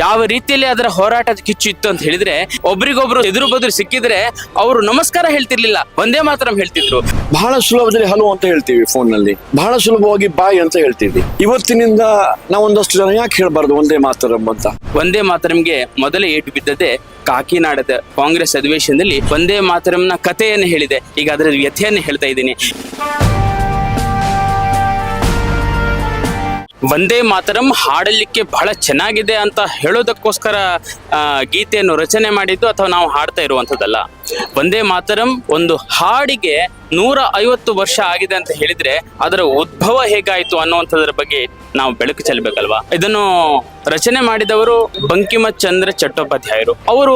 ಯಾವ ರೀತಿಯಲ್ಲಿ ಅದರ ಹೋರಾಟದ ಕಿಚ್ಚು ಇತ್ತು ಅಂತ ಹೇಳಿದ್ರೆ, ಒಬ್ರಿಗೊಬ್ರು ಎದುರು ಬದುರು ಸಿಕ್ಕಿದ್ರೆ ಅವರು ನಮಸ್ಕಾರ ಹೇಳ್ತಿರ್ಲಿಲ್ಲ, ವಂದೇ ಮಾತರಂ ಹೇಳ್ತಿದ್ರು. ಬಹಳ ಸುಲಭದಲ್ಲಿ ಹಲೋ ಅಂತ ಹೇಳ್ತೀವಿ, ಫೋನ್ ನಲ್ಲಿ ಬಹಳ ಸುಲಭವಾಗಿ ಬಾಯ್ ಅಂತ ಹೇಳ್ತೀವಿ. ಇವತ್ತಿನಿಂದ ನಾವೊಂದಷ್ಟು ಜನ ಯಾಕೆ ಹೇಳ್ಬಾರ್ದು ವಂದೇ ಮಾತರಂ ಅಂತ? ವಂದೇ ಮಾತರಂಗೆ ಮೊದಲೇ ಏಟು ಬಿದ್ದದೆ ಕಾಕಿನಾಡದ ಕಾಂಗ್ರೆಸ್ ಅಧಿವೇಶನದಲ್ಲಿ ವಂದೇ ಮಾತರಂನ ಕಥೆಯನ್ನು ಹೇಳಿದೆ. ಈಗ ಅದರ ವ್ಯಥೆಯನ್ನು ಹೇಳ್ತಾ ಇದ್ದೀನಿ. ವಂದೇ ಮಾತರಂ ಹಾಡಲಿಕ್ಕೆ ಬಹಳ ಚೆನ್ನಾಗಿದೆ ಅಂತ ಹೇಳೋದಕ್ಕೋಸ್ಕರ ಗೀತೆಯನ್ನು ರಚನೆ ಮಾಡಿದ್ದು ಅಥವಾ ನಾವು ಹಾಡ್ತಾ ಇರುವಂಥದ್ದಲ್ಲ. ವಂದೇ ಮಾತರಂ ಒಂದು ಹಾಡಿಗೆ 150 ವರ್ಷ ಆಗಿದೆ ಅಂತ ಹೇಳಿದ್ರೆ ಅದರ ಉದ್ಭವ ಹೇಗಾಯಿತು ಅನ್ನುವಂಥದ್ರ ಬಗ್ಗೆ ನಾವು ಬೆಳಕು ಚೆಲ್ಲಬೇಕಲ್ವಾ. ಇದನ್ನು ರಚನೆ ಮಾಡಿದವರು ಬಂಕಿಮ ಚಂದ್ರ ಚಟ್ಟೋಪಾಧ್ಯಾಯರು. ಅವರು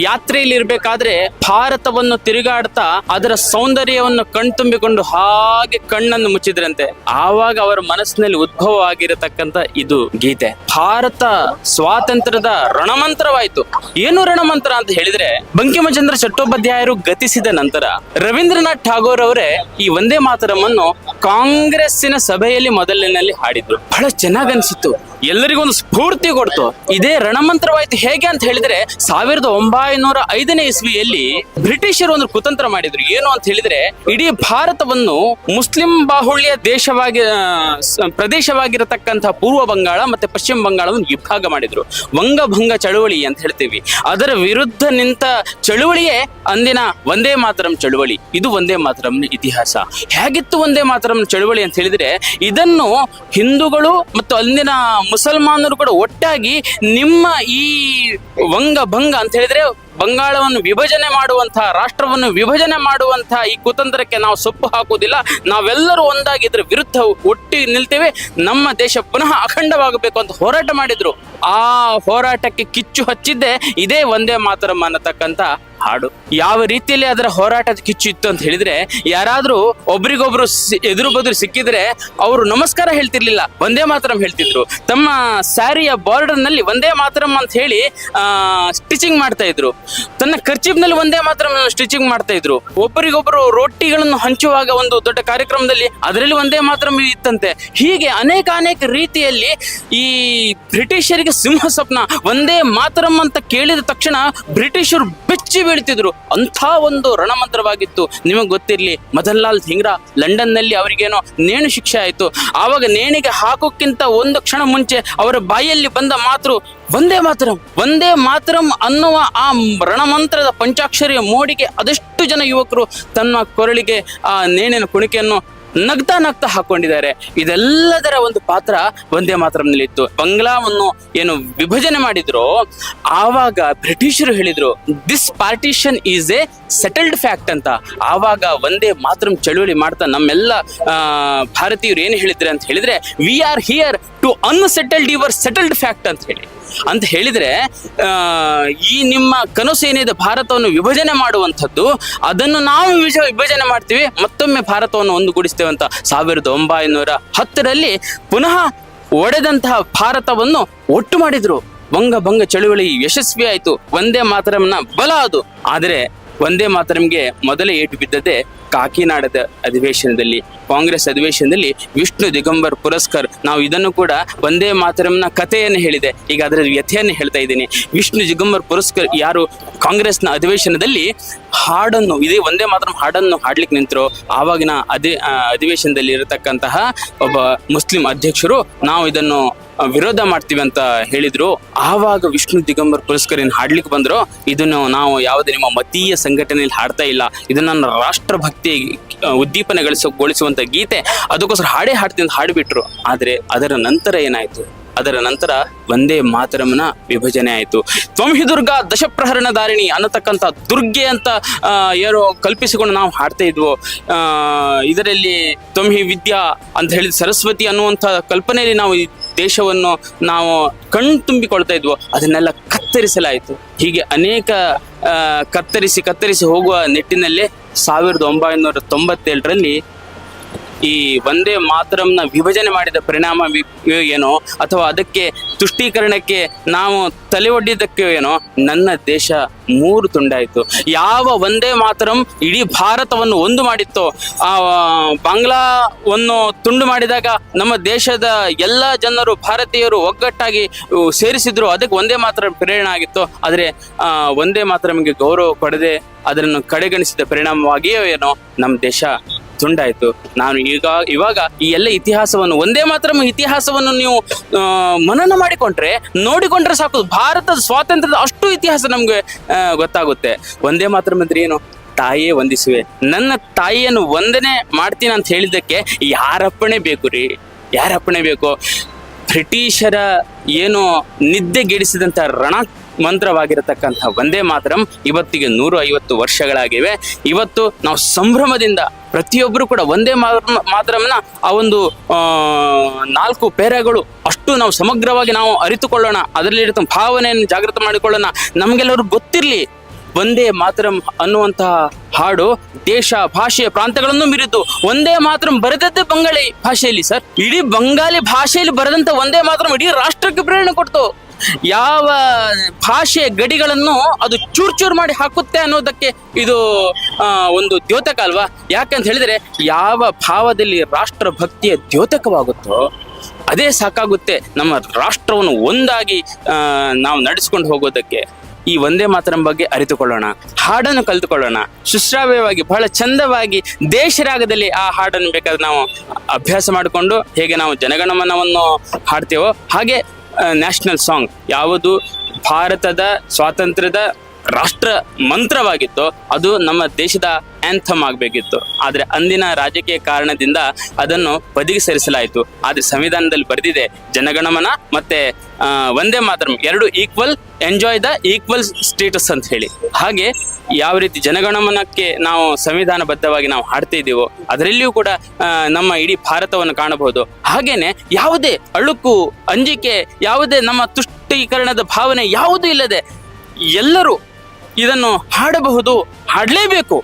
ಯಾತ್ರೆಯಲ್ಲಿ ಇರ್ಬೇಕಾದ್ರೆ ಭಾರತವನ್ನು ತಿರುಗಾಡ್ತಾ ಅದರ ಸೌಂದರ್ಯವನ್ನು ಕಣ್ತುಂಬಿಕೊಂಡು ಹಾಗೆ ಕಣ್ಣನ್ನು ಮುಚ್ಚಿದ್ರಂತೆ. ಆವಾಗ ಅವರ ಮನಸ್ಸಿನಲ್ಲಿ ಉದ್ಭವ ಆಗಿರತಕ್ಕಂತ ಇದು ಗೀತೆ. ಭಾರತ ಸ್ವಾತಂತ್ರ್ಯದ ರಣಮಂತ್ರವಾಯಿತು. ಏನು ರಣಮಂತ್ರ ಅಂತ ಹೇಳಿದ್ರೆ, ಬಂಕಿಮಚಂದ್ರ ಚಟ್ಟೋಪಾಧ್ಯಾಯರು ಗತಿಸಿದ ನಂತರ ರವೀಂದ್ರನಾಥ್ ಠಾಗೋರ್ ಅವರೇ ಈ ವಂದೇ ಮಾತರಂ ಕಾಂಗ್ರೆಸ್ಸಿನ ಸಭೆಯಲ್ಲಿ ಮೊದಲಿನಲ್ಲಿ ಹಾಡಿದ್ರು. ಬಹಳ ಚೆನ್ನಾಗಿ ಅನ್ಸಿತ್ತು, ಎಲ್ಲರಿಗೊಂದು ಸ್ಫೂರ್ತಿ ಕೊಡ್ತು. ಇದೇ ರಣಮಂತ್ರವಾಯ್ತು. ಹೇಗೆ ಅಂತ ಹೇಳಿದ್ರೆ 1905ನೇ ಇಸ್ವಿಯಲ್ಲಿ ಬ್ರಿಟಿಷರು ಒಂದು ಕುತಂತ್ರ ಮಾಡಿದ್ರು. ಏನು ಅಂತ ಹೇಳಿದ್ರೆ, ಇಡೀ ಭಾರತವನ್ನು ಮುಸ್ಲಿಂ ಬಾಹುಳ್ಯ ಪ್ರದೇಶವಾಗಿರತಕ್ಕಂತಹ ಪೂರ್ವ ಬಂಗಾಳ ಮತ್ತೆ ಪಶ್ಚಿಮ ಬಂಗಾಳವನ್ನು ವಿಭಾಗ ಮಾಡಿದ್ರು. ವಂಗಭಂಗ ಚಳುವಳಿ ಅಂತ ಹೇಳ್ತೀವಿ. ಅದರ ವಿರುದ್ಧ ನಿಂತ ಚಳುವಳಿಯೇ ಅಂದಿನ ವಂದೇ ಮಾತರಂ ಚಳುವಳಿ. ಇದು ವಂದೇ ಮಾತರಂನ ಇತಿಹಾಸ. ಹೇಗಿತ್ತು ವಂದೇ ಮಾತರಂ ಚಳುವಳಿ ಅಂತ ಹೇಳಿದ್ರೆ, ಇದನ್ನು ಹಿಂದೂಗಳು ಮತ್ತು ಅಂದಿನ ಮುಸಲ್ಮಾನರು ಕೂಡ ಒಟ್ಟಾಗಿ ನಿಮ್ಮ ಈ ವಂಗಭಂಗ ಅಂತ ಹೇಳಿದ್ರೆ ಬಂಗಾಳವನ್ನು ವಿಭಜನೆ ಮಾಡುವಂತಹ, ರಾಷ್ಟ್ರವನ್ನು ವಿಭಜನೆ ಮಾಡುವಂತಹ ಈ ಕುತಂತ್ರಕ್ಕೆ ನಾವು ಸೊಪ್ಪು ಹಾಕುವುದಿಲ್ಲ, ನಾವೆಲ್ಲರೂ ಒಂದಾಗಿ ಇದ್ರ ವಿರುದ್ಧ ಒಟ್ಟಿಗೆ ನಿಲ್ತೇವೆ, ನಮ್ಮ ದೇಶ ಪುನಃ ಅಖಂಡವಾಗಬೇಕು ಅಂತ ಹೋರಾಟ ಮಾಡಿದ್ರು. ಆ ಹೋರಾಟಕ್ಕೆ ಕಿಚ್ಚು ಹಚ್ಚಿದ್ದೆ ಇದೇ ವಂದೇ ಮಾತರಂ ಅನ್ನತಕ್ಕಂತ ಹಾಡು. ಯಾವ ರೀತಿಯಲ್ಲಿ ಅದರ ಹೋರಾಟದ ಕಿಚ್ಚು ಇತ್ತು ಅಂತ ಹೇಳಿದ್ರೆ, ಯಾರಾದ್ರೂ ಒಬ್ರಿಗೊಬ್ರು ಎದುರು ಬದುರು ಸಿಕ್ಕಿದ್ರೆ ಅವರು ನಮಸ್ಕಾರ ಹೇಳ್ತಿರ್ಲಿಲ್ಲ, ವಂದೇ ಮಾತರಂ ಹೇಳ್ತಿದ್ರು. ತಮ್ಮ ಸ್ಯಾರಿಯ ಬಾರ್ಡರ್ ನಲ್ಲಿ ವಂದೇ ಮಾತರಂ ಅಂತ ಹೇಳಿ ಸ್ಟಿಚಿಂಗ್ ಮಾಡ್ತಾ ಇದ್ರು. ತನ್ನ ಕರ್ಚೀಫ್ನಲ್ಲಿ ವಂದೇ ಮಾತರಂ ಸ್ಟಿಚಿಂಗ್ ಮಾಡ್ತಾ ಇದ್ರು. ಒಬ್ಬರಿಗೊಬ್ಬರು ರೊಟ್ಟಿಗಳನ್ನು ಹಂಚುವಾಗ ಒಂದು ದೊಡ್ಡ ಕಾರ್ಯಕ್ರಮದಲ್ಲಿ ಅದರಲ್ಲಿ ವಂದೇ ಮಾತರಂ ಇತ್ತಂತೆ. ಹೀಗೆ ಅನೇಕ ರೀತಿಯಲ್ಲಿ ಈ ಬ್ರಿಟಿಷರಿಗೆ ಸಿಂಹ ಸ್ವಪ್ನ. ವಂದೇ ಮಾತರಂ ಅಂತ ಕೇಳಿದ ತಕ್ಷಣ ಬ್ರಿಟಿಷರು ಬೆಚ್ಚಿ ಬೀಳ್ತಿದ್ರು. ಅಂಥ ಒಂದು ರಣಮಂತ್ರವಾಗಿತ್ತು. ನಿಮಗೆ ಗೊತ್ತಿರ್ಲಿ, ಮದನ್ಲಾಲ್ ಧಿಂಗ್ರಾ ಲಂಡನ್ ನಲ್ಲಿ ಅವರಿಗೇನೋ ನೇಣು ಶಿಕ್ಷೆ ಆಯಿತು. ಆವಾಗ ನೇಣಿಗೆ ಹಾಕೋಕ್ಕಿಂತ ಒಂದು ಕ್ಷಣ ಮುಂಚೆ ಅವರ ಬಾಯಲ್ಲಿ ಬಂದ ಮಾತು ವಂದೇ ಮಾತರಂ. ವಂದೇ ಮಾತರಂ ಅನ್ನುವ ಆ ರಣಮಂತ್ರದ ಪಂಚಾಕ್ಷರಿಯ ಮೋಡಿಗೆ ಅದೆಷ್ಟು ಜನ ಯುವಕರು ತನ್ನ ಕೊರಳಿಗೆ ಆ ನೇಣಿನ ಕುಣಿಕೆಯನ್ನು ನಗ್ತಾ ಹಾಕೊಂಡಿದ್ದಾರೆ. ಇದೆಲ್ಲದರ ಒಂದು ಪಾತ್ರ ವಂದೇ ಮಾತರಂನಲ್ಲಿ ಇತ್ತು. ಬಂಗ್ಲಾವನ್ನು ಏನು ವಿಭಜನೆ ಮಾಡಿದ್ರು, ಆವಾಗ ಬ್ರಿಟಿಷರು ಹೇಳಿದ್ರು this partition is A settled fact ಅಂತ. ಆವಾಗ ವಂದೇ ಮಾತರಂ ಚಳುವಳಿ ಮಾಡ್ತಾ ನಮ್ಮೆಲ್ಲ ಭಾರತೀಯರು ಏನು ಹೇಳಿದ್ರೆ ಅಂತ ಹೇಳಿದ್ರೆ, we are here to unsettled your settled fact ಅಂತ ಹೇಳಿದ್ರೆ, ಈ ನಿಮ್ಮ ಕನಸು ಏನಿದೆ ಭಾರತವನ್ನು ವಿಭಜನೆ ಮಾಡುವಂಥದ್ದು, ಅದನ್ನು ನಾವು ವಿಭಜನೆ ಮಾಡ್ತೀವಿ, ಮತ್ತೊಮ್ಮೆ ಭಾರತವನ್ನು ಒಂದುಗೂಡಿಸ್ತೇವೆ ಅಂತ 1910ರಲ್ಲಿ ಪುನಃ ಒಡೆದಂತಹ ಭಾರತವನ್ನು ಒಟ್ಟು ಮಾಡಿದ್ರು. ವಂಗಭಂಗ ಚಳುವಳಿ ಯಶಸ್ವಿ ಆಯಿತು. ವಂದೇ ಮಾತರಂನ ಬಲ ಅದು. ಆದರೆ ವಂದೇ ಮಾತರಂಗೆ ಮೊದಲೇ ಏಟು ಬಿದ್ದದೆ ಕಾಕಿನಾಡದ ಅಧಿವೇಶನದಲ್ಲಿ, ಕಾಂಗ್ರೆಸ್ ಅಧಿವೇಶನದಲ್ಲಿ ವಿಷ್ಣು ದಿಗಂಬರ್ ಪುರಸ್ಕರ್. ನಾವು ಇದನ್ನು ಕೂಡ ವಂದೇ ಮಾತರಂನ ಕಥೆಯನ್ನು ಹೇಳಿದೆ, ಈಗ ಅದರ ವ್ಯಥೆಯನ್ನು ಹೇಳ್ತಾ ಇದ್ದೀನಿ. ವಿಷ್ಣು ದಿಗಂಬರ್ ಪುರಸ್ಕರ್ ಯಾರು ಕಾಂಗ್ರೆಸ್ನ ಅಧಿವೇಶನದಲ್ಲಿ ಹಾಡನ್ನು, ಇದೇ ವಂದೇ ಮಾತರಂ ಹಾಡನ್ನು ಹಾಡ್ಲಿಕ್ಕೆ ನಿಂತರು. ಆವಾಗಿನ ಅಧಿವೇಶನದಲ್ಲಿ ಇರತಕ್ಕಂತಹ ಒಬ್ಬ ಮುಸ್ಲಿಂ ಅಧ್ಯಕ್ಷರು ನಾವು ಇದನ್ನು ವಿರೋಧ ಮಾಡ್ತೀವಿ ಅಂತ ಹೇಳಿದ್ರು. ಆವಾಗ ವಿಷ್ಣು ದಿಗಂಬರ್ ಪುರಸ್ಕರ್ ಏನು ಹಾಡ್ಲಿಕ್ಕೆ ಬಂದ್ರು, ಇದನ್ನು ನಾವು ಯಾವುದೇ ನಿಮ್ಮ ಮತೀಯ ಸಂಘಟನೆಯಲ್ಲಿ ಹಾಡ್ತಾ ಇಲ್ಲ, ಇದು ನನ್ನ ರಾಷ್ಟ್ರಭಕ್ತಿ ಉದ್ದೀಪನಗೊಳಿಸುವಂತ ಗೀತೆ, ಅದಕ್ಕೋಸ್ಕರ ಹಾಡ್ತೀನಿ ಅಂತ ಹಾಡಿಬಿಟ್ರು. ಆದ್ರೆ ಅದರ ನಂತರ ಏನಾಯ್ತು? ಅದರ ನಂತರ ವಂದೇ ಮಾತರಂನ ವಿಭಜನೆ ಆಯಿತು. ತ್ವಂಹಿ ದುರ್ಗಾ ದಶಪ್ರಹರಣ ಧಾರಿಣಿ ಅನ್ನತಕ್ಕಂಥ ದುರ್ಗೆ ಅಂತ ಏನೋ ಕಲ್ಪಿಸಿಕೊಂಡು ನಾವು ಹಾಡ್ತಾ ಇದ್ವು. ಇದರಲ್ಲಿ ತ್ವಂಹಿ ವಿದ್ಯಾ ಅಂತ ಹೇಳಿದ ಸರಸ್ವತಿ ಅನ್ನುವಂಥ ಕಲ್ಪನೆಯಲ್ಲಿ ನಾವು ಈ ದೇಶವನ್ನು ನಾವು ಕಣ್ತುಂಬಿಕೊಳ್ತಾ ಇದ್ವು. ಅದನ್ನೆಲ್ಲ ಕತ್ತರಿಸಲಾಯಿತು. ಹೀಗೆ ಅನೇಕ ಕತ್ತರಿಸಿ ಹೋಗುವ ನಿಟ್ಟಿನಲ್ಲೇ 1997ರಲ್ಲಿ ಈ ವಂದೇ ಮಾತರಂನ ವಿಭಜನೆ ಮಾಡಿದ ಪರಿಣಾಮ ಏನೋ ಅಥವಾ ಅದಕ್ಕೆ ತುಷ್ಟೀಕರಣಕ್ಕೆ ನಾವು ತಲೆ ಒಡ್ಡಿದ್ದಕ್ಕೆ ಏನೋ ನನ್ನ ದೇಶ 3 ತುಂಡಾಯಿತು. ಯಾವ ವಂದೇ ಮಾತರಂ ಇಡೀ ಭಾರತವನ್ನು ಒಂದು ಮಾಡಿತ್ತೋ, ಆ ಬಾಂಗ್ಲಾವನ್ನು ತುಂಡು ಮಾಡಿದಾಗ ನಮ್ಮ ದೇಶದ ಎಲ್ಲ ಜನರು ಭಾರತೀಯರು ಒಗ್ಗಟ್ಟಾಗಿ ಸೇರಿಸಿದ್ರು, ಅದಕ್ಕೆ ವಂದೇ ಮಾತರಂ ಪ್ರೇರಣೆ ಆಗಿತ್ತು. ಆದರೆ ವಂದೇ ಮಾತರಂಗೆ ಗೌರವ ಕೊಡದೆ ಅದನ್ನು ಕಡೆಗಣಿಸಿದ ಪರಿಣಾಮವಾಗಿಯೇ ಏನೋ ನಮ್ಮ ದೇಶ ತುಂಡಾಯಿತು. ನಾನು ಇವಾಗ ಈ ಎಲ್ಲ ಇತಿಹಾಸವನ್ನು, ಒಂದೇ ಮಾತ್ರ ಇತಿಹಾಸವನ್ನು ನೀವು ಮನನ ನೋಡಿಕೊಂಡ್ರೆ ಸಾಕು, ಭಾರತದ ಸ್ವಾತಂತ್ರ್ಯದ ಅಷ್ಟು ಇತಿಹಾಸ ನಮ್ಗೆ ಗೊತ್ತಾಗುತ್ತೆ. ಒಂದೇ ಮಾತ್ರ ಅಂದ್ರೆ ಏನು? ತಾಯಿಯೇ ವಂದಿಸುವೆ, ನನ್ನ ತಾಯಿಯನ್ನು ವಂದನೆ ಮಾಡ್ತೀನಿ ಅಂತ ಹೇಳಿದ್ದಕ್ಕೆ ಯಾರಪ್ಪಣೆ ಬೇಕು ರೀ? ಯಾರಪ್ಪಣೆ ಬೇಕು? ಬ್ರಿಟಿಷರ ಏನು ನಿದ್ದೆಗೆಡಿಸಿದಂಥ ರಣ ಮಂತ್ರವಾಗಿರತಕ್ಕಂಥ ವಂದೇ ಮಾತರಂ ಇವತ್ತಿಗೆ 150 ವರ್ಷಗಳಾಗಿವೆ. ಇವತ್ತು ನಾವು ಸಂಭ್ರಮದಿಂದ ಪ್ರತಿಯೊಬ್ಬರು ಕೂಡ ವಂದೇ ಮಾತರಂನ ಆ ಒಂದು 4 ಪೇರಗಳು ಅಷ್ಟು ನಾವು ಸಮಗ್ರವಾಗಿ ನಾವು ಅರಿತುಕೊಳ್ಳೋಣ, ಅದರಲ್ಲಿರೋ ಭಾವನೆಯನ್ನು ಜಾಗೃತ ಮಾಡಿಕೊಳ್ಳೋಣ. ನಮಗೆಲ್ಲರೂ ಗೊತ್ತಿರಲಿ, ವಂದೇ ಮಾತರಂ ಅನ್ನುವಂತಹ ಹಾಡು ದೇಶ, ಭಾಷೆ, ಪ್ರಾಂತಗಳನ್ನು ಮೀರಿದ್ದು. ಒಂದೇ ಮಾತರಂ ಬರೆದದ್ದೇ ಬಂಗಾಳಿ ಭಾಷೆಯಲ್ಲಿ ಸರ್. ಇಡೀ ಬಂಗಾಳಿ ಭಾಷೆಯಲ್ಲಿ ಬರೆದಂತ ಒಂದೇ ಮಾತರಂ ಇಡೀ ರಾಷ್ಟ್ರಕ್ಕೆ ಪ್ರೇರಣೆ ಕೊಡ್ತು. ಯಾವ ಭಾಷೆಯ ಗಡಿಗಳನ್ನು ಅದು ಚೂರ್ ಮಾಡಿ ಹಾಕುತ್ತೆ ಅನ್ನೋದಕ್ಕೆ ಇದು ಒಂದು ದ್ಯೋತಕ ಅಲ್ವಾ? ಯಾಕಂತ ಹೇಳಿದ್ರೆ ಯಾವ ಭಾವದಲ್ಲಿ ರಾಷ್ಟ್ರ ಭಕ್ತಿಯ ದ್ಯೋತಕವಾಗುತ್ತೋ ಅದೇ ಸಾಕಾಗುತ್ತೆ ನಮ್ಮ ರಾಷ್ಟ್ರವನ್ನು ಒಂದಾಗಿ ನಾವು ನಡೆಸ್ಕೊಂಡು ಹೋಗೋದಕ್ಕೆ. ಈ ವಂದೇ ಮಾತರಂ ಬಗ್ಗೆ ಅರಿತುಕೊಳ್ಳೋಣ, ಹಾಡನ್ನು ಕಲಿತುಕೊಳ್ಳೋಣ, ಸುಶ್ರಾವ್ಯವಾಗಿ ಬಹಳ ಚಂದವಾಗಿ ದೇಶರಾಗದಲ್ಲಿ ಆ ಹಾಡನ್ನು ಬೇಕಾದ್ರೆ ನಾವು ಅಭ್ಯಾಸ ಮಾಡಿಕೊಂಡು ಹೇಗೆ ನಾವು ಜನಗಣಮನವನ್ನು ಹಾಡ್ತೇವೋ ಹಾಗೆ ನ್ಯಾಷನಲ್ ಸಾಂಗ್ ಯಾವುದು ಭಾರತದ ಸ್ವಾತಂತ್ರ್ಯದ ರಾಷ್ಟ್ರ ಮಂತ್ರವಾಗಿತ್ತು ಅದು ನಮ್ಮ ದೇಶದ ಆಂಥಮ್ ಆಗಬೇಕಿತ್ತು. ಆದರೆ ಅಂದಿನ ರಾಜಕೀಯ ಕಾರಣದಿಂದ ಅದನ್ನು ಬದಿಗೆ ಸರಿಸಲಾಯಿತು. ಆದರೆ ಸಂವಿಧಾನದಲ್ಲಿ ಬರೆದಿದೆ ಜನಗಣಮನ ಮತ್ತೆ ವಂದೇ ಮಾತರಂ ಎರಡು equal, enjoy the equal status ಅಂತ ಹೇಳಿ. ಹಾಗೆ ಯಾವ ರೀತಿ ಜನಗಣಮನಕ್ಕೆ ನಾವು ಸಂವಿಧಾನಬದ್ಧವಾಗಿ ನಾವು ಹಾಡ್ತಾ ಇದ್ದೀವೋ ಅದರಲ್ಲಿಯೂ ಕೂಡ ನಮ್ಮ ಇಡೀ ಭಾರತವನ್ನು ಕಾಣಬಹುದು. ಹಾಗೇನೆ ಯಾವುದೇ ಅಳುಕು, ಅಂಜಿಕೆ, ಯಾವುದೇ ನಮ್ಮ ತುಷ್ಟೀಕರಣದ ಭಾವನೆ ಯಾವುದೂ ಇಲ್ಲದೆ ಎಲ್ಲರೂ ಇದನ್ನು ಹಾಡಬಹುದು, ಹಾಡಲೇಬೇಕು.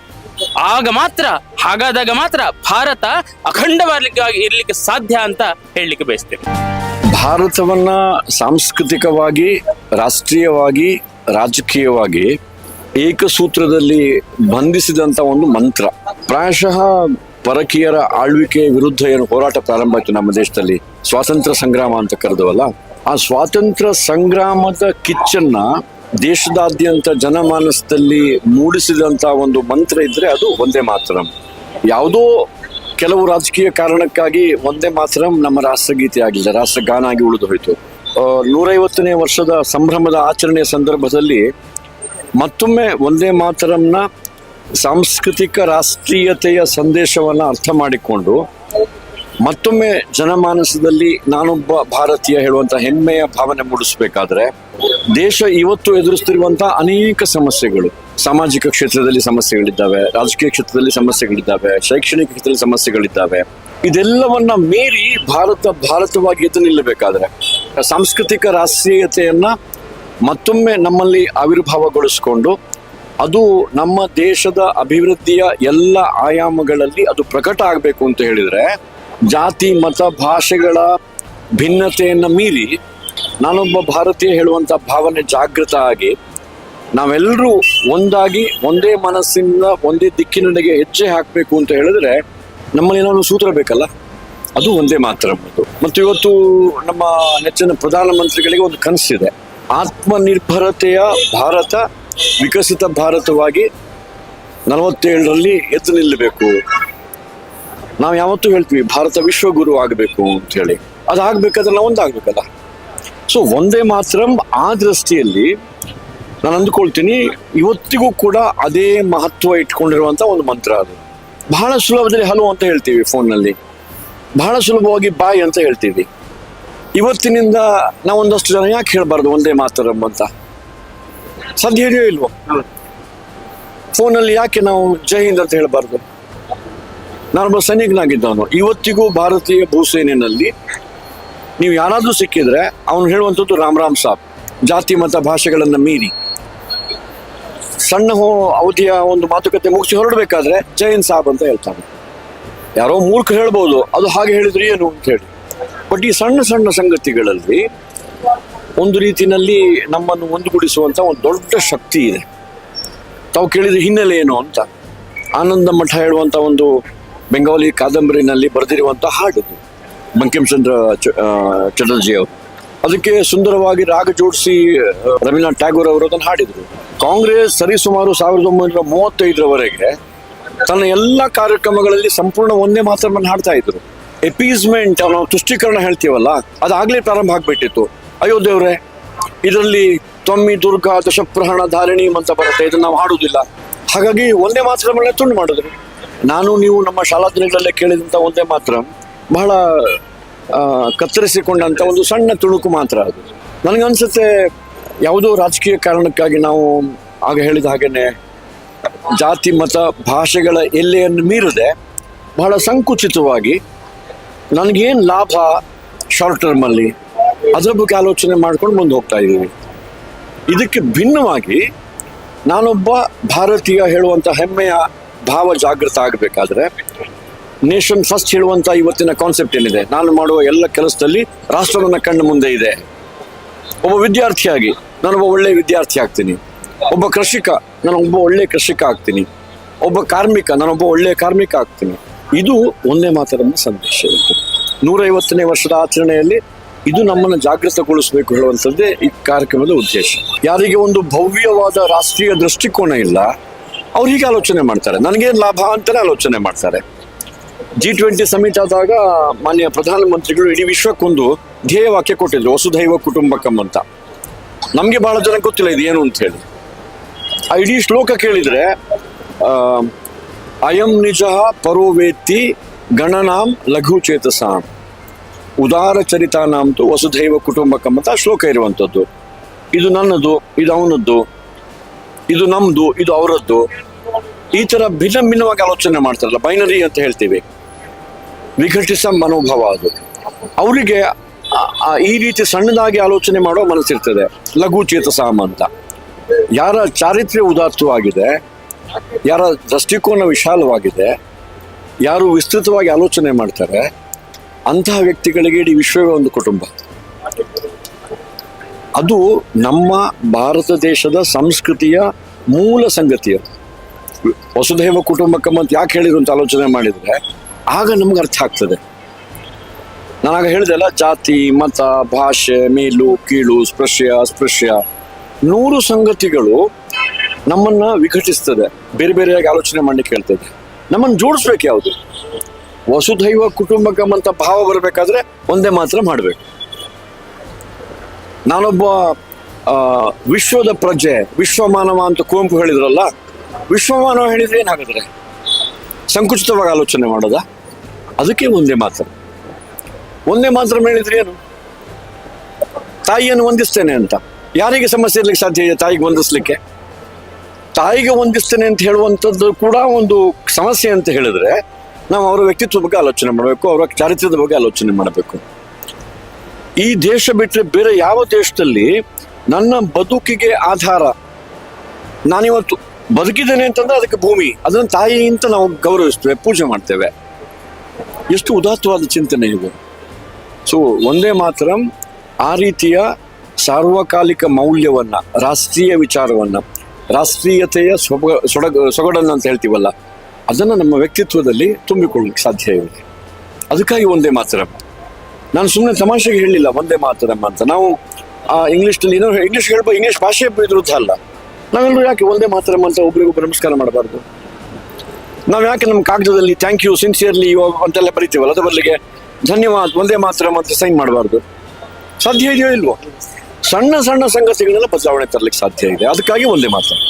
ಹಾಗಾದಾಗ ಮಾತ್ರ ಭಾರತ ಅಖಂಡವಾಗಿ ಇರ್ಲಿಕ್ಕೆ ಸಾಧ್ಯ ಅಂತ ಹೇಳಲಿಕ್ಕೆ ಬಯಸ್ತೇನೆ. ಭಾರತವನ್ನ ಸಾಂಸ್ಕೃತಿಕವಾಗಿ, ರಾಷ್ಟ್ರೀಯವಾಗಿ, ರಾಜಕೀಯವಾಗಿ ಏಕಸೂತ್ರದಲ್ಲಿ ಬಂಧಿಸಿದಂತ ಒಂದು ಮಂತ್ರ. ಪ್ರಾಯಶಃ ಪರಕೀಯರ ಆಳ್ವಿಕೆ ವಿರುದ್ಧ ಏನು ಹೋರಾಟ ಪ್ರಾರಂಭ ಆಯ್ತು ನಮ್ಮ ದೇಶದಲ್ಲಿ, ಸ್ವಾತಂತ್ರ್ಯ ಸಂಗ್ರಾಮ ಅಂತ ಕರೆದವಲ್ಲ, ಆ ಸ್ವಾತಂತ್ರ್ಯ ಸಂಗ್ರಾಮದ ಕಿಚ್ಚನ್ನ ದೇಶದಾದ್ಯಂತ ಜನಮಾನಸದಲ್ಲಿ ಮೂಡಿಸಿದಂತ ಒಂದು ಮಂತ್ರ ಇದ್ರೆ ಅದು ವಂದೇ ಮಾತರಂ. ಯಾವುದೋ ಕೆಲವು ರಾಜಕೀಯ ಕಾರಣಕ್ಕಾಗಿ ವಂದೇ ಮಾತರಂ ನಮ್ಮ ರಾಷ್ಟ್ರಗೀತೆ ಆಗಿಲ್ಲ, ರಾಷ್ಟ್ರಗಾನ ಆಗಿ ಉಳಿದು ಹೋಯಿತು. 150ನೇ ವರ್ಷದ ಸಂಭ್ರಮದ ಆಚರಣೆಯ ಸಂದರ್ಭದಲ್ಲಿ ಮತ್ತೊಮ್ಮೆ ವಂದೇ ಮಾತರಂನ ಸಾಂಸ್ಕೃತಿಕ ರಾಷ್ಟ್ರೀಯತೆಯ ಸಂದೇಶವನ್ನು ಅರ್ಥ ಮಾಡಿಕೊಂಡು ಮತ್ತೊಮ್ಮೆ ಜನಮಾನಸದಲ್ಲಿ ನಾನೊಬ್ಬ ಭಾರತೀಯ ಹೇಳುವಂತ ಹೆಮ್ಮೆಯ ಭಾವನೆ ಮೂಡಿಸಬೇಕಾದ್ರೆ ದೇಶ ಇವತ್ತು ಎದುರಿಸ್ತಿರುವಂತಹ ಅನೇಕ ಸಮಸ್ಯೆಗಳು, ಸಾಮಾಜಿಕ ಕ್ಷೇತ್ರದಲ್ಲಿ ಸಮಸ್ಯೆಗಳಿದ್ದಾವೆ, ರಾಜಕೀಯ ಕ್ಷೇತ್ರದಲ್ಲಿ ಸಮಸ್ಯೆಗಳಿದ್ದಾವೆ, ಶೈಕ್ಷಣಿಕ ಕ್ಷೇತ್ರದಲ್ಲಿ ಸಮಸ್ಯೆಗಳಿದ್ದಾವೆ. ಇದೆಲ್ಲವನ್ನ ಮೀರಿ ಭಾರತವಾಗಿ ಎದ್ದು ನಿಲ್ಲಬೇಕಾದ್ರೆ ಸಾಂಸ್ಕೃತಿಕ ರಾಷ್ಟ್ರೀಯತೆಯನ್ನ ಮತ್ತೊಮ್ಮೆ ನಮ್ಮಲ್ಲಿ ಆವಿರ್ಭಾವಗೊಳಿಸಿಕೊಂಡು ಅದು ನಮ್ಮ ದೇಶದ ಅಭಿವೃದ್ಧಿಯ ಎಲ್ಲ ಆಯಾಮಗಳಲ್ಲಿ ಅದು ಪ್ರಕಟ ಆಗಬೇಕು ಅಂತ ಹೇಳಿದ್ರೆ ಜಾತಿ, ಮತ, ಭಾಷೆಗಳ ಭಿನ್ನತೆಯನ್ನು ಮೀರಿ ನಾನೊಬ್ಬ ಭಾರತೀಯ ಹೇಳುವಂಥ ಭಾವನೆ ಜಾಗೃತ ಆಗಿ ನಾವೆಲ್ಲರೂ ಒಂದಾಗಿ ಒಂದೇ ಮನಸ್ಸಿಂದ ಒಂದೇ ದಿಕ್ಕಿನೆಡೆಗೆ ಹೆಜ್ಜೆ ಹಾಕಬೇಕು ಅಂತ ಹೇಳಿದ್ರೆ ನಮ್ಮಲ್ಲಿ ಏನಾದ್ರು ಸೂತ್ರ ಬೇಕಲ್ಲ, ಅದು ಒಂದೇ ಮಾತ್ರ. ಮತ್ತು ಇವತ್ತು ನಮ್ಮ ನೆಚ್ಚಿನ ಪ್ರಧಾನಮಂತ್ರಿಗಳಿಗೆ ಒಂದು ಕನಸಿದೆ, ಆತ್ಮನಿರ್ಭರತೆಯ ಭಾರತ, ವಿಕಸಿತ ಭಾರತವಾಗಿ 47ರಲ್ಲಿ ಎದ್ದು ನಿಲ್ಲಬೇಕು. ನಾವು ಯಾವತ್ತೂ ಹೇಳ್ತೀವಿ ಭಾರತ ವಿಶ್ವಗುರು ಆಗಬೇಕು ಅಂತ ಹೇಳಿ, ಅದಾಗಬೇಕಾದ್ರೆ ನಾವು ಒಂದಾಗಬೇಕಲ್ಲ. ಸೊ ಒಂದೇ ಮಾತರಂ ಆ ದೃಷ್ಟಿಯಲ್ಲಿ ನಾನು ಅಂದುಕೊಳ್ತೀನಿ ಇವತ್ತಿಗೂ ಕೂಡ ಅದೇ ಮಹತ್ವ ಇಟ್ಕೊಂಡಿರುವಂಥ ಒಂದು ಮಂತ್ರ. ಅದು ಬಹಳ ಸುಲಭದಲ್ಲಿ ಹಲೋ ಅಂತ ಹೇಳ್ತೀವಿ ಫೋನ್ನಲ್ಲಿ, ಬಹಳ ಸುಲಭವಾಗಿ ಬಾಯ್ ಅಂತ ಹೇಳ್ತೀವಿ. ಇವತ್ತಿನಿಂದ ನಾವೊಂದಷ್ಟು ಜನ ಯಾಕೆ ಹೇಳಬಾರ್ದು ಒಂದೇ ಮಾತರಂ ಅಂತ? ಸಾಧ್ಯ ಇದೆಯೋ ಇಲ್ವೋ? ಫೋನಲ್ಲಿ ಯಾಕೆ ನಾವು ಜೈ ಹಿಂದ್ ಅಂತ ಹೇಳಬಾರ್ದು? ನಾನೊಬ್ಬ ಸೈನಿಕನಾಗಿದ್ದವನು, ಇವತ್ತಿಗೂ ಭಾರತೀಯ ಭೂಸೇನೆಯಲ್ಲಿ ನೀವು ಯಾರಾದ್ರೂ ಸಿಕ್ಕಿದ್ರೆ ಅವನು ಹೇಳುವಂಥದ್ದು ರಾಮ್ ರಾಮ್ ಸಾಬ್, ಜಾತಿ ಮತ ಭಾಷೆಗಳನ್ನು ಮೀರಿ. ಸಣ್ಣ ಅವಧಿಯ ಒಂದು ಮಾತುಕತೆ ಮುಗಿಸಿ ಹೊರಡಬೇಕಾದ್ರೆ ಜೈ ಹಿಂದ್ ಸಾಬ್ ಅಂತ ಹೇಳ್ತಾನೆ. ಯಾರೋ ಮೂರ್ಖ ಹೇಳ್ಬೋದು ಅದು ಹಾಗೆ ಹೇಳಿದ್ರೆ ಏನು ಅಂತ ಹೇಳಿ. ಬಟ್ ಈ ಸಣ್ಣ ಸಣ್ಣ ಸಂಗತಿಗಳಲ್ಲಿ ಒಂದು ರೀತಿಯಲ್ಲಿ ನಮ್ಮನ್ನು ಒಂದುಗೂಡಿಸುವಂತ ಒಂದು ದೊಡ್ಡ ಶಕ್ತಿ ಇದೆ. ತಾವು ಕೇಳಿದ ಹಿನ್ನೆಲೆ ಏನು ಅಂತ, ಆನಂದ ಮಠ ಹೇಳುವಂತ ಒಂದು ಬೆಂಗಾಲಿ ಕಾದಂಬರಿನಲ್ಲಿ ಬರೆದಿರುವಂತ ಹಾಡು ಬಂಕಿಂಚಂದ್ರ ಚಟರ್ಜಿ ಅವರು. ಅದಕ್ಕೆ ಸುಂದರವಾಗಿ ರಾಗ ಜೋಡಿಸಿ ರವೀಂದ್ರನಾಥ್ ಟ್ಯಾಗೋರ್ ಅವರು ಅದನ್ನು ಹಾಡಿದರು. ಕಾಂಗ್ರೆಸ್ ಸರಿಸುಮಾರು 1935ರವರೆಗೆ ತನ್ನ ಎಲ್ಲ ಕಾರ್ಯಕ್ರಮಗಳಲ್ಲಿ ಸಂಪೂರ್ಣ ಒಂದೇ ಮಾತರವನ್ನು ಹಾಡ್ತಾ ಇದ್ರು. ಎಪೀಸ್ಮೆಂಟ್, ನಾವು ತುಷ್ಟೀಕರಣ ಹೇಳ್ತೀವಲ್ಲ, ಅದಾಗ್ಲೇ ಪ್ರಾರಂಭ ಆಗ್ಬಿಟ್ಟಿತ್ತು. ಅಯ್ಯೋ ದೇವ್ರೆ, ಇದರಲ್ಲಿ ತ್ವಮ್ಮಿ ದುರ್ಗಾ ದಶಪ್ರಹಣ ಧಾರಿಣಿ ಅಂತ ಬರುತ್ತೆ, ಇದನ್ನ ನಾವು ಹಾಡುವುದಿಲ್ಲ. ಹಾಗಾಗಿ ಒಂದೇ ಮಾತರವನ್ನೇ ತುಂಡು ಮಾಡಿದ್ರು. ನಾನು ನೀವು ನಮ್ಮ ಶಾಲಾ ದಿನಗಳಲ್ಲೇ ಕೇಳಿದಂಥ ಒಂದೇ ಮಾತ್ರ ಬಹಳ ಕತ್ತರಿಸಿಕೊಂಡಂತ ಒಂದು ಸಣ್ಣ ತುಣುಕು ಮಾತ್ರ ಅದು. ನನಗನ್ಸುತ್ತೆ ಯಾವುದೋ ರಾಜಕೀಯ ಕಾರಣಕ್ಕಾಗಿ ನಾವು ಆಗ ಹೇಳಿದ ಹಾಗೇನೆ ಜಾತಿ ಮತ ಭಾಷೆಗಳ ಎಲ್ಲೆಯನ್ನು ಮೀರದೆ ಬಹಳ ಸಂಕುಚಿತವಾಗಿ ನನಗೇನು ಲಾಭ ಶಾರ್ಟ್ ಟರ್ಮಲ್ಲಿ ಅದರ ಬಗ್ಗೆ ಆಲೋಚನೆ ಮಾಡ್ಕೊಂಡು ಮುಂದೆ ಹೋಗ್ತಾ ಇದ್ದೀವಿ. ಇದಕ್ಕೆ ಭಿನ್ನವಾಗಿ ನಾನೊಬ್ಬ ಭಾರತೀಯ ಹೇಳುವಂಥ ಹೆಮ್ಮೆಯ ಭಾವ ಜಾಗೃತ ಆಗಬೇಕಾದ್ರೆ ನೇಷನ್ ಫಸ್ಟ್ ಹೇಳುವಂಥ ಇವತ್ತಿನ ಕಾನ್ಸೆಪ್ಟ್ ಏನಿದೆ, ನಾನು ಮಾಡುವ ಎಲ್ಲ ಕೆಲಸದಲ್ಲಿ ರಾಷ್ಟ್ರ ನನ್ನ ಕಣ್ಣು ಮುಂದೆ ಇದೆ. ಒಬ್ಬ ವಿದ್ಯಾರ್ಥಿಯಾಗಿ ನಾನೊಬ್ಬ ಒಳ್ಳೆಯ ವಿದ್ಯಾರ್ಥಿ ಆಗ್ತೀನಿ. ಒಬ್ಬ ಕೃಷಿಕ, ನಾನೊಬ್ಬ ಒಳ್ಳೆಯ ಕೃಷಿಕ ಆಗ್ತೀನಿ. ಒಬ್ಬ ಕಾರ್ಮಿಕ, ನಾನೊಬ್ಬ ಒಳ್ಳೆಯ ಕಾರ್ಮಿಕ ಆಗ್ತೀನಿ. ಇದು ಒಂದೇ ಮಾತರಮ್ಮ ಸಂದೇಶ. 150ನೇ ವರ್ಷದ ಆಚರಣೆಯಲ್ಲಿ ಇದು ನಮ್ಮನ್ನು ಜಾಗೃತಗೊಳಿಸಬೇಕು ಹೇಳುವಂಥದ್ದೇ ಈ ಕಾರ್ಯಕ್ರಮದ ಉದ್ದೇಶ. ಯಾರಿಗೆ ಒಂದು ಭವ್ಯವಾದ ರಾಷ್ಟ್ರೀಯ ದೃಷ್ಟಿಕೋನ ಇಲ್ಲ, ಅವ್ರು ಹೀಗೆ ಆಲೋಚನೆ ಮಾಡ್ತಾರೆ, ನನಗೇನು ಲಾಭ ಅಂತಲೇ ಆಲೋಚನೆ ಮಾಡ್ತಾರೆ. G20 ಸಮಿಟ್ ಆದಾಗ ಮಾನ್ಯ ಪ್ರಧಾನಮಂತ್ರಿಗಳು ಇಡೀ ವಿಶ್ವಕ್ಕೊಂದು ಧ್ಯೇಯವಾಕ್ಯ ಕೊಟ್ಟಿದ್ರು, ವಸುಧೈವ ಕುಟುಂಬಕಂ ಅಂತ. ನಮಗೆ ಬಹಳ ಜನ ಗೊತ್ತಿಲ್ಲ ಇದು ಏನು ಅಂತ ಹೇಳಿ. ಆ ಇಡೀ ಶ್ಲೋಕ ಕೇಳಿದ್ರೆ ಅಯಂ ನಿಜ ಪರೋವೇತ್ತಿ ಗಣನಾಂ ಲಘುಚೇತಸಾಂ ಉದಾರ ಚರಿತಾನಾಂತು ವಸುಧೈವ ಕುಟುಂಬಕಂ ಅಂತ ಶ್ಲೋಕ ಇರುವಂಥದ್ದು. ಇದು ನನ್ನದು, ಇದು ಅವನದ್ದು, ಇದು ನಮ್ದು, ಇದು ಅವರದ್ದು, ಈ ತರ ಭಿನ್ನ ಭಿನ್ನವಾಗಿ ಆಲೋಚನೆ ಮಾಡ್ತಾರಲ್ಲ, ಬೈನರಿ ಅಂತ ಹೇಳ್ತೀವಿ, ವಿಘಟಿಸ ಮನೋಭಾವ ಅದು. ಅವರಿಗೆ ಈ ರೀತಿ ಸಣ್ಣದಾಗಿ ಆಲೋಚನೆ ಮಾಡೋ ಮನಸ್ಸಿರ್ತದೆ, ಲಘು ಚೇತಸಾಮ ಅಂತ. ಯಾರ ಚಾರಿತ್ರ್ಯ ಉದಾತ್ತವಾಗಿದೆ, ಯಾರ ದೃಷ್ಟಿಕೋನ ವಿಶಾಲವಾಗಿದೆ, ಯಾರು ವಿಸ್ತೃತವಾಗಿ ಆಲೋಚನೆ ಮಾಡ್ತಾರೆ, ಅಂತಹ ವ್ಯಕ್ತಿಗಳಿಗೆ ಇಡೀ ವಿಶ್ವವೇ ಒಂದು ಕುಟುಂಬ. ಅದು ನಮ್ಮ ಭಾರತ ದೇಶದ ಸಂಸ್ಕೃತಿಯ ಮೂಲ ಸಂಗತಿಯು. ವಸುಧೈವ ಕುಟುಂಬಕಂ ಅಂತ ಯಾಕೆ ಹೇಳಿದ್ರು ಅಂತ ಆಲೋಚನೆ ಮಾಡಿದರೆ ಆಗ ನಮ್ಗೆ ಅರ್ಥ ಆಗ್ತದೆ. ನಾನಾಗ ಹೇಳಿದೆಲ್ಲ, ಜಾತಿ ಮತ ಭಾಷೆ ಮೇಲು ಕೀಳು ಸ್ಪೃಶ್ಯ ಅಸ್ಪೃಶ್ಯ 100 ಸಂಗತಿಗಳು ನಮ್ಮನ್ನ ವಿಘಟಿಸ್ತದೆ, ಬೇರೆ ಬೇರೆಯಾಗಿ ಆಲೋಚನೆ ಮಾಡಲಿಕ್ಕೆ ಹೇಳ್ತದೆ. ನಮ್ಮನ್ನು ಜೋಡಿಸ್ಬೇಕು ಯಾವುದು? ವಸುಧೈವ ಕುಟುಂಬಕಂ ಅಂತ ಭಾವ ಬರಬೇಕಾದ್ರೆ ಒಂದೇ ಮಾತ್ರ ಮಾಡಬೇಕು. ನಾನೊಬ್ಬ ವಿಶ್ವದ ಪ್ರಜೆ, ವಿಶ್ವಮಾನವ ಅಂತ ಕುವೆಂಪು ಹೇಳಿದ್ರಲ್ಲ, ವಿಶ್ವಮಾನವ ಹೇಳಿದ್ರೆ ಏನಾಗಿದ್ರೆ ಸಂಕುಚಿತವಾಗಿ ಆಲೋಚನೆ ಮಾಡೋದ? ಅದಕ್ಕೆ ಒಂದೇ ಮಾತ್ರ. ಒಂದೇ ಮಾತ್ರ ಹೇಳಿದ್ರೆ ಏನು? ತಾಯಿಯನ್ನು ವಂದಿಸ್ತೇನೆ ಅಂತ ಯಾರಿಗೆ ಸಮಸ್ಯೆ ಇರ್ಲಿಕ್ಕೆ ಸಾಧ್ಯ ಇದೆ? ತಾಯಿಗೆ ವಂದಿಸ್ಲಿಕ್ಕೆ, ತಾಯಿಗೆ ವಂದಿಸ್ತೇನೆ ಅಂತ ಹೇಳುವಂಥದ್ದು ಕೂಡ ಒಂದು ಸಮಸ್ಯೆ ಅಂತ ಹೇಳಿದ್ರೆ ನಾವು ಅವರ ವ್ಯಕ್ತಿತ್ವ ಬಗ್ಗೆ ಆಲೋಚನೆ ಮಾಡಬೇಕು, ಅವರ ಚಾರಿತ್ರ್ಯದ ಬಗ್ಗೆ ಆಲೋಚನೆ ಮಾಡಬೇಕು. ಈ ದೇಶ ಬಿಟ್ಟರೆ ಬೇರೆ ಯಾವ ದೇಶದಲ್ಲಿ ನನ್ನ ಬದುಕಿಗೆ ಆಧಾರ, ನಾನಿವತ್ತು ಬದುಕಿದ್ದೇನೆ ಅಂತಂದ್ರೆ ಅದಕ್ಕೆ ಭೂಮಿ, ಅದನ್ನು ತಾಯಿ ಅಂತ ನಾವು ಗೌರವಿಸ್ತೇವೆ, ಪೂಜೆ ಮಾಡ್ತೇವೆ. ಎಷ್ಟು ಉದಾತ್ತವಾದ ಚಿಂತನೆ ಇದೆ. ಸೊ ಒಂದೇ ಮಾತರಂ ಆ ರೀತಿಯ ಸಾರ್ವಕಾಲಿಕ ಮೌಲ್ಯವನ್ನ, ರಾಷ್ಟ್ರೀಯ ವಿಚಾರವನ್ನ, ರಾಷ್ಟ್ರೀಯತೆಯ ಸೊಗಡನ್ನು ಅಂತ ಹೇಳ್ತೀವಲ್ಲ, ಅದನ್ನು ನಮ್ಮ ವ್ಯಕ್ತಿತ್ವದಲ್ಲಿ ತುಂಬಿಕೊಳ್ಳಲಿಕ್ಕೆ ಸಾಧ್ಯ ಇದೆ. ಅದಕ್ಕಾಗಿ ಒಂದೇ ಮಾತರಂ. ನಾನು ಸುಮ್ಮನೆ ತಮಾಷೆಗೆ ಹೇಳಲಿಲ್ಲ ಒಂದೇ ಮಾತರಂ ಅಂತ. ನಾವು ಇಂಗ್ಲೀಷ್ನಲ್ಲಿ ಏನೋ ಇಂಗ್ಲೀಷ್ ಭಾಷೆ ವಿರುದ್ಧ ಅಲ್ಲ. ನಾವೆಲ್ಲರೂ ಯಾಕೆ ಒಂದೇ ಮಾತರಂ ಅಂತ ಒಬ್ರಿಗೊಬ್ಬರು ನಮಸ್ಕಾರ ಮಾಡಬಾರ್ದು? ನಾವು ಯಾಕೆ ನಮ್ಮ ಕಾಗದದಲ್ಲಿ ಥ್ಯಾಂಕ್ ಯು, ಸಿನ್ಸಿಯರ್ಲಿ ಅಂತೆಲ್ಲ ಬರಿತೀವಲ್ಲ, ಅದರ ಬದಲಿಗೆ ಧನ್ಯವಾದ, ಒಂದೇ ಮಾತರಂ ಅಂತ ಸೈನ್ ಮಾಡಬಾರ್ದು? ಸಾಧ್ಯ ಇದೆಯೋ ಇಲ್ವೋ? ಸಣ್ಣ ಸಣ್ಣ ಸಂಗತಿಗಳೆಲ್ಲ ಬದಲಾವಣೆ ತರಲಿಕ್ಕೆ ಸಾಧ್ಯ ಇದೆ. ಅದಕ್ಕಾಗಿ ಒಂದೇ ಮಾತರಂ.